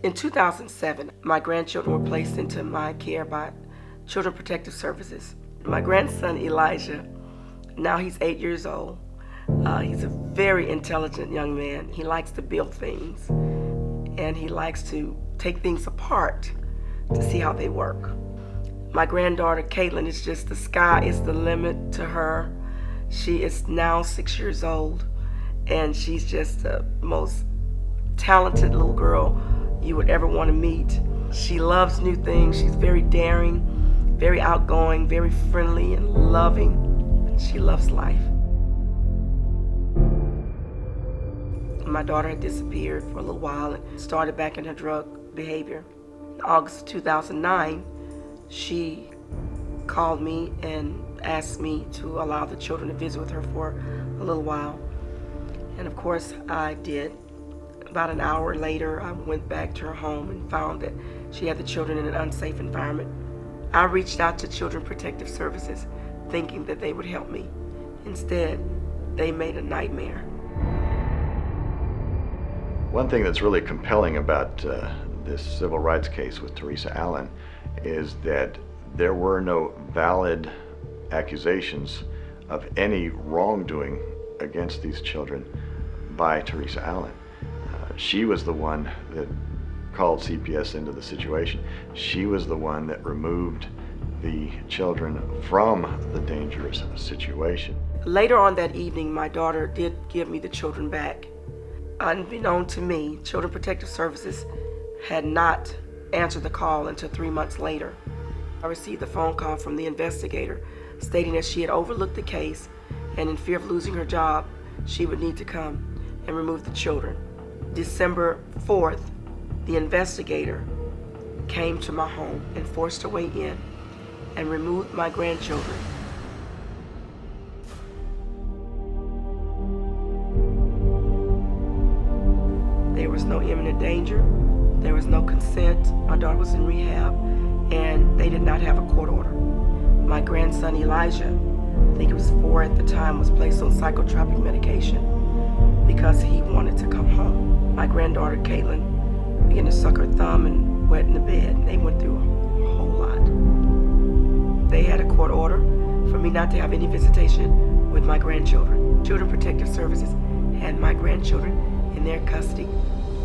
In 2007, my grandchildren were placed into my care by Children Protective Services. My grandson Elijah, now he's 8 years old. He's a very intelligent young man. He likes to build things, and he likes to take things apart to see how they work. My granddaughter Caitlin is just, the sky is the limit to her. She is now 6 years old, and she's just the most talented little girl you would ever want to meet. She loves new things. She's very daring, very outgoing, very friendly and loving. She loves life. My daughter had disappeared for a little while and started back in her drug behavior. In August 2009, she called me and asked me to allow the children to visit with her for a little while. And of course I did. About an hour later, I went back to her home and found that she had the children in an unsafe environment. I reached out to Children Protective Services thinking that they would help me. Instead, they made a nightmare. One thing that's really compelling about this civil rights case with Theresa Allen is that there were no valid accusations of any wrongdoing against these children by Theresa Allen. She was the one that called CPS into the situation. She was the one that removed the children from the dangerous situation. Later on that evening, my daughter did give me the children back. Unbeknown to me, Children Protective Services had not answered the call until 3 months later. I received a phone call from the investigator stating that she had overlooked the case, and in fear of losing her job, she would need to come and remove the children. December 4th, the investigator came to my home and forced her way in and removed my grandchildren. There was no imminent danger, there was no consent, my daughter was in rehab, and they did not have a court order. My grandson Elijah, I think he was 4 at the time, was placed on psychotropic medication because he wanted to come home. My granddaughter Caitlin began to suck her thumb and wet in the bed. They went through a whole lot. They had a court order for me not to have any visitation with my grandchildren. Children Protective Services had my grandchildren in their custody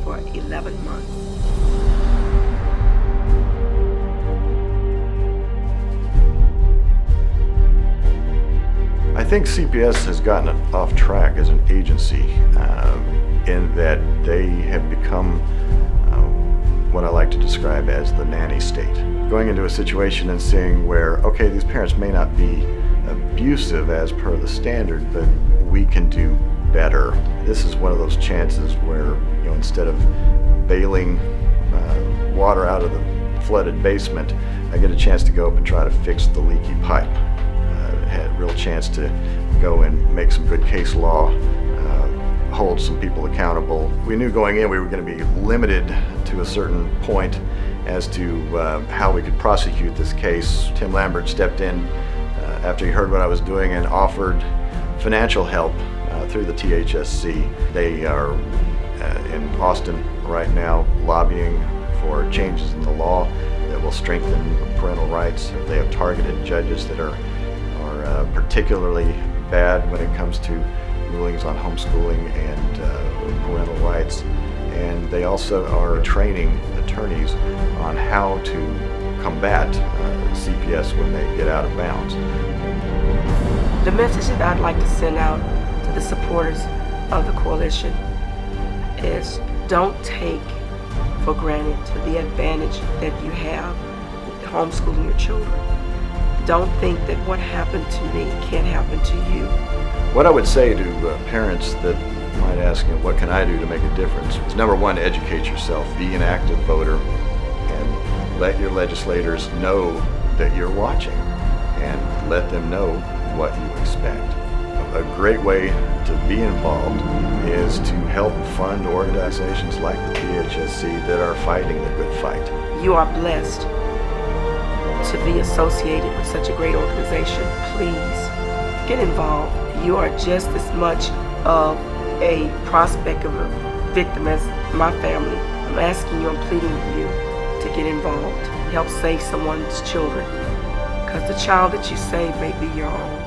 for 11 months. I think CPS has gotten off track as an agency in that they have become what I like to describe as the nanny state. Going into a situation and seeing where, okay, these parents may not be abusive as per the standard, but we can do better. This is one of those chances where, instead of bailing water out of the flooded basement, I get a chance to go up and try to fix the leaky pipe. Had a real chance to go and make some good case law, hold some people accountable. We knew going in we were going to be limited to a certain point as to how we could prosecute this case. Tim Lambert stepped in after he heard what I was doing and offered financial help through the THSC. They are in Austin right now lobbying for changes in the law that will strengthen parental rights. They have targeted judges that are particularly bad when it comes to rulings on homeschooling and parental rights. And they also are training attorneys on how to combat CPS when they get out of bounds. The message that I'd like to send out to the supporters of the coalition is don't take for granted the advantage that you have with homeschooling your children. Don't think that what happened to me can't happen to you. What I would say to parents that might ask, what can I do to make a difference? Is number one, educate yourself, be an active voter, and let your legislators know that you're watching, and let them know what you expect. A great way to be involved is to help fund organizations like the THSC that are fighting the good fight. You are blessed to be associated with such a great organization. Please get involved. You are just as much of a prospect of a victim as my family I'm asking you, I'm pleading with you to get involved, help save someone's children, because the child that you save may be your own.